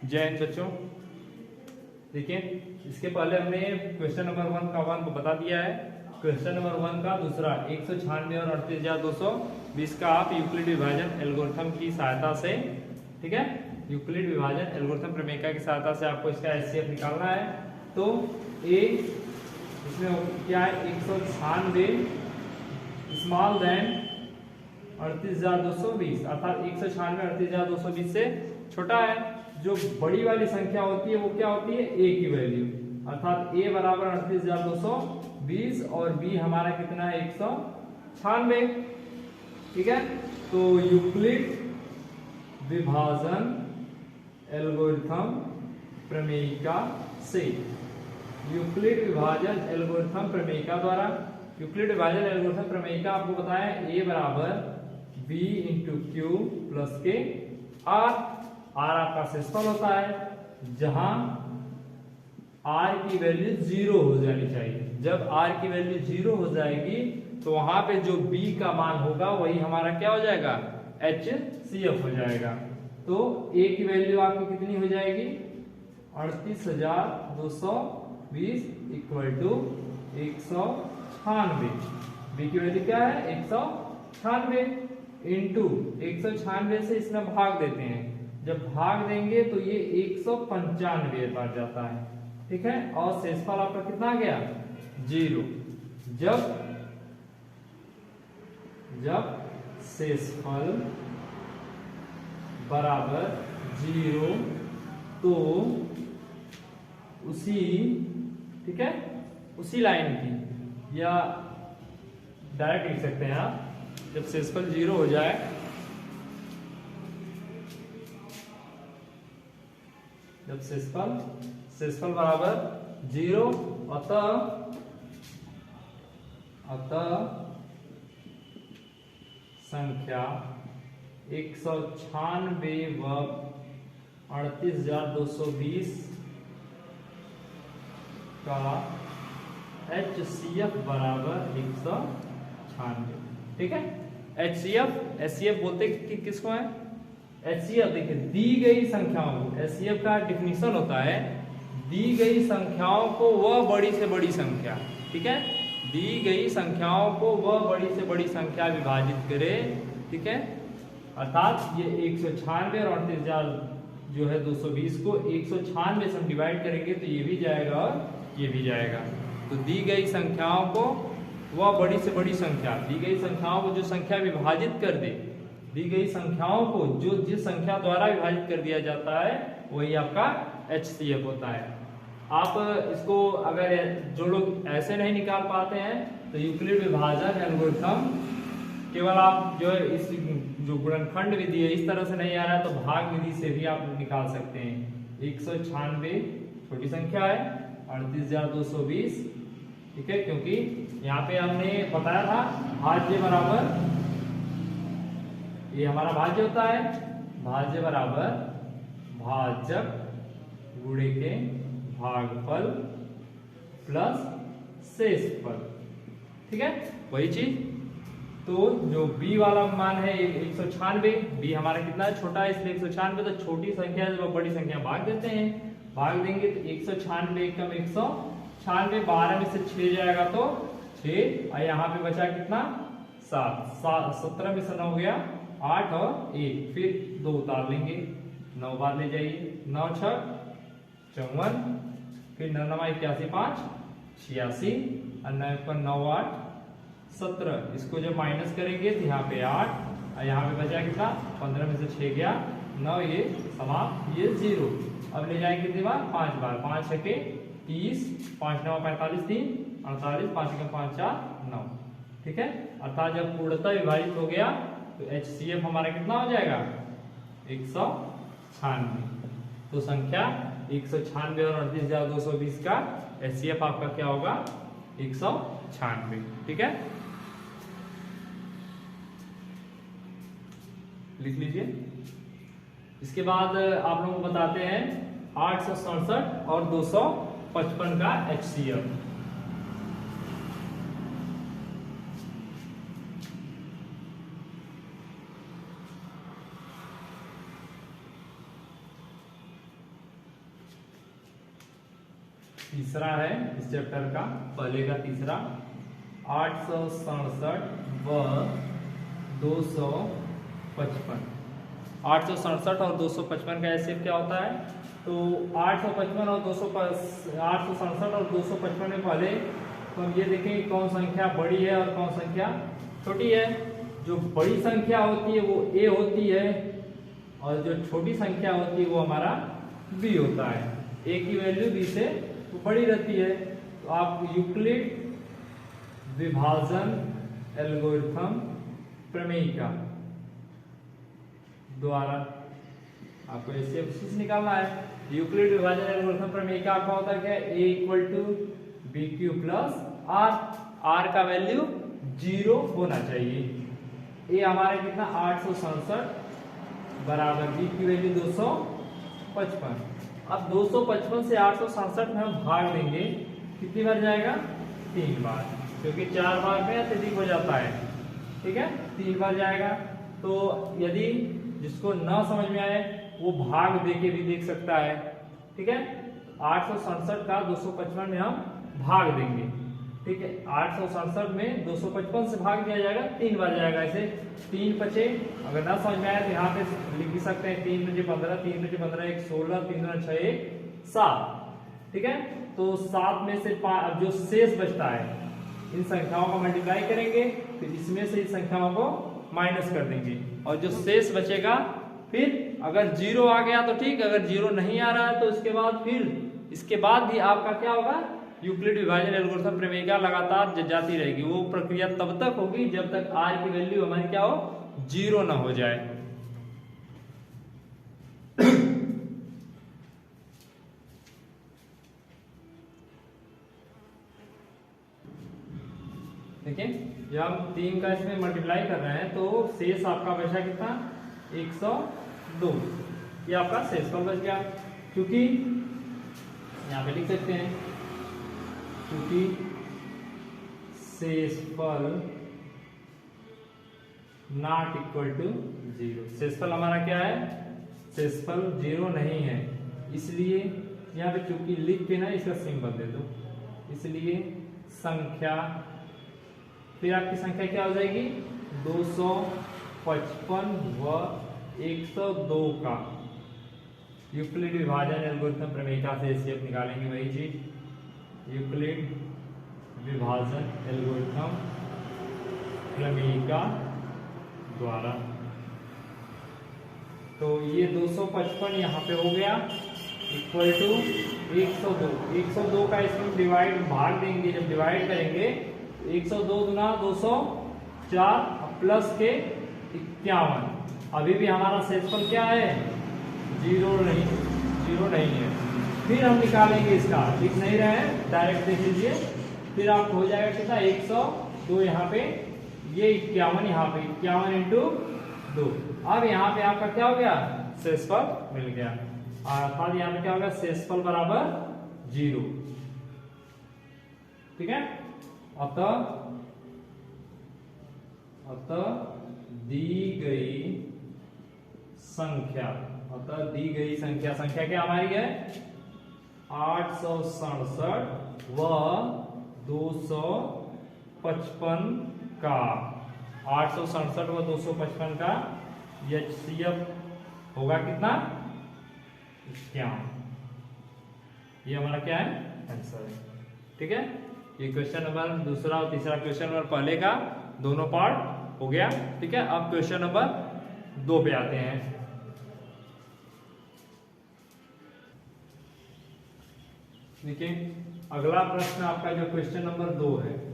जय हिंद बच्चों। देखिए, इसके पहले हमने क्वेश्चन नंबर 1 का 1 को बता दिया है। क्वेश्चन नंबर 1 का दूसरा 196 और 38,220 का आप यूक्लिड विभाजन एल्गोरिथम की सहायता से, ठीक है, यूक्लिड विभाजन एल्गोरिथम प्रमेयिका की सहायता से आपको इसका एचसीएफ निकालना है। तो ए इसमें क्या है, 196 स्मॉल देन 38,220, अर्थात 196 38,220 से छोटा है। जो बड़ी वाली संख्या होती है वो क्या होती है, ए की वैल्यू, अर्थात ए बराबर 38,220 और बी हमारा कितना है 196। ठीक है, तो यूक्लिड विभाजन एल्गोरिथम प्रमेयिका से, यूक्लिड विभाजन एल्गोरिथम प्रमेयिका द्वारा, यूक्लिड विभाजन एल्गोरिथम प्रमेयिका आपको बताया ए बराबर बी इंटू क्यू प्लस के आर। आर आपका शेषफल होता है जहां आर की वैल्यू 0 हो जानी चाहिए। जब आर की वैल्यू 0 हो जाएगी तो वहां पे जो बी का मान होगा वही हमारा क्या हो जाएगा, HCF हो जाएगा। तो ए की वैल्यू आपकी कितनी हो जाएगी, 38,220 इक्वल टू 196। बी की वैल्यू क्या है 196 इंटू 196 से इसमें भाग देते हैं। जब भाग देंगे तो ये 195 आ जाता है। ठीक है, और शेषफल आपका कितना आ गया 0। जब शेषफल बराबर 0 तो उसी, ठीक है, उसी लाइन की, या डायरेक्ट लिख सकते हैं आप, जब शेषफल 0 हो जाए, जब शेषफल बराबर 0, अतः संख्या 196 व 38,220 का HCF बराबर 196। ठीक है, HCF बोलते कि किसको है, HCF देखिए दी गई संख्याओं को, HCF का डिफिनीशन होता है दी गई संख्याओं को वह बड़ी से बड़ी संख्या, ठीक है, दी गई संख्याओं को वह बड़ी से बड़ी संख्या विभाजित करे। ठीक है, अर्थात ये 196 और 38,000 जो है 220 को 196 से हम डिवाइड करेंगे तो ये भी जाएगा और ये भी जाएगा। तो दी गई संख्याओं को वह बड़ी से बड़ी संख्या, दी गई संख्याओं को जो संख्या विभाजित कर दे, दी गई संख्याओं को जो जिस संख्या द्वारा विभाजित कर दिया जाता है वही आपका HCF होता है। आप इसको अगर जो लोग ऐसे नहीं निकाल पाते हैं तो यूक्लिड विभाजन एल्गोरिथम केवल आप जो है इस जो गुणनखंड विधि है इस तरह से नहीं आ रहा है तो भाग विधि से भी आप निकाल सकते हैं। 196 छोटी संख्या है, 38,220, ठीक है, क्योंकि यहाँ पे हमने बताया था भाज्य बराबर, ये हमारा भाज्य होता है, भाज्य बराबर भाजक गुणे के भागफल प्लस शेषफल। ठीक है, वही चीज। तो जो b वाला मान है 196, b हमारा कितना है, छोटा है, इसलिए 196। तो छोटी संख्या जब बड़ी संख्या भाग देते हैं, भाग देंगे तो 196 कम 196, 12 में से 6 जाएगा तो 6, और यहाँ पे बचा कितना 7, 17 में से 9 गया 8 और 1, फिर 2 उतार लेंगे, 9 बार ले जाइए, 9 6 54, फिर 9 9 81 5 86, और 9 पर 9 8 17। इसको जब माइनस करेंगे तो यहाँ पे 8, और यहाँ पे बचा कितना 15 में से 6 गया 9, ये समाप्त, ये 0। अब ले जाएंगे कितनी बार, 5 बार, 5 6 के 30, 5 9 45 3 48, 5 1 5 4 9। ठीक है, अर्थात जब पूर्णतः विभाजित हो गया तो HCF हमारा कितना हो जाएगा 196। तो संख्या 196 और 38,220 का HCF आपका क्या होगा 196। ठीक है, लिख लीजिए। इसके बाद आप लोगों को बताते हैं 867 और 255 का HCF। तीसरा है इस चैप्टर का, पहले का तीसरा, 867 व 255। 867 और 255 का एचसीएफ क्या होता है? तो 855 और 867 और 255 में पहले तो हम ये देखेंगे कौन संख्या बड़ी है और कौन संख्या छोटी है। जो बड़ी संख्या होती है वो ए होती है और जो छोटी संख्या होती है वो हमारा बी होता है। ए की वैल्यू बी से बड़ी रहती है। तो आप यूक्लिड विभाजन एल्गोरिथम प्रमेयिका द्वारा आपको ऐसे विशेष निकालना है। यूक्लिड विभाजन एल्गोरिथम प्रमेयिका आपका होता है क्या? A equal to B Q plus R. R का वैल्यू 0 होना चाहिए। ए हमारे कितना 867 बराबर बी की वैल्यू 255। अब 255 से 867 में हम भाग देंगे, कितनी बार जाएगा? 3 बार, क्योंकि 4 बार में अत्यधिक हो जाता है। ठीक है, 3 बार जाएगा। तो यदि जिसको न समझ में आए वो भाग दे के भी देख सकता है। ठीक है, 867 का 255 में हम भाग देंगे। ठीक है, 867 में 255 से भाग दिया जाएगा, 3 बार जाएगा। ऐसे 3 बचे, अगर ना समझ में आया तो यहाँ पे लिख भी सकते हैं। 3 बचे 15, 3 बचे 15, 1 16, 3 6 1 7। ठीक है, तो 7 में से जो शेष बचता है इन संख्याओं का मल्टीप्लाई करेंगे, फिर इसमें से इस संख्याओं को माइनस कर देंगे और जो शेष बचेगा, फिर अगर 0 आ गया तो ठीक, अगर 0 नहीं आ रहा है तो इसके बाद फिर इसके बाद भी आपका क्या होगा? यूक्लिड विभाजन एल्गोरिथम प्रमेयिका लगातार जाती रहेगी। वो प्रक्रिया तब तक होगी जब तक आर की वैल्यू हमारी क्या हो? 0 ना हो जाए। देखिए, जब हम 3 का इसमें मल्टीप्लाई कर रहे हैं तो शेष आपका बचा कितना? 102। ये आपका शेषफल बच गया, क्योंकि यहाँ पे लिख सकते हैं क्योंकि शेषफल नॉट इक्वल टू 0। शेषफल हमारा क्या है? शेषफल 0 नहीं है, इसलिए यहाँ पे चूंकि लिख के ना इसका सिंबल दे दो, इसलिए संख्या, फिर आपकी संख्या क्या हो जाएगी? 255 व 102 का यूक्लिड विभाजन एल्गोरिथम प्रमेयिका से एचसीएफ निकालेंगे। वही चीज यूक्लिड विभाजन एल्गोरिथम प्रमेयिका द्वारा। तो ये 255 यहाँ पे हो गया इक्वल टू 102। 102 का इसमें डिवाइड भाग देंगे, जब डिवाइड करेंगे 102 गुना 204 प्लस के 51। अभी भी हमारा शेषफल क्या है? 0 नहीं है। फिर हम निकालेंगे इसका, लिख नहीं रहे हैं, डायरेक्ट देख लीजिए। फिर आपको हो जाएगा कितना? 102 यहाँ पे, ये 51 यहाँ पे, 51 इंटू 2। अब यहाँ पे आपका क्या हो गया? शेषफल मिल गया। अर्थात यहाँ पे क्या होगा? शेषफल बराबर 0। ठीक है, अतः दी गई संख्या क्या हमारी है? 867 व 255 का 867 व 255 का एचसीएफ होगा कितना? 51। ये हमारा क्या है? आंसर है। ठीक है, ये क्वेश्चन नंबर दूसरा और तीसरा क्वेश्चन नंबर पहले का दोनों पार्ट हो गया। ठीक है, अब क्वेश्चन नंबर 2 पे आते हैं। देखिए, अगला प्रश्न आपका जो क्वेश्चन नंबर 2 है,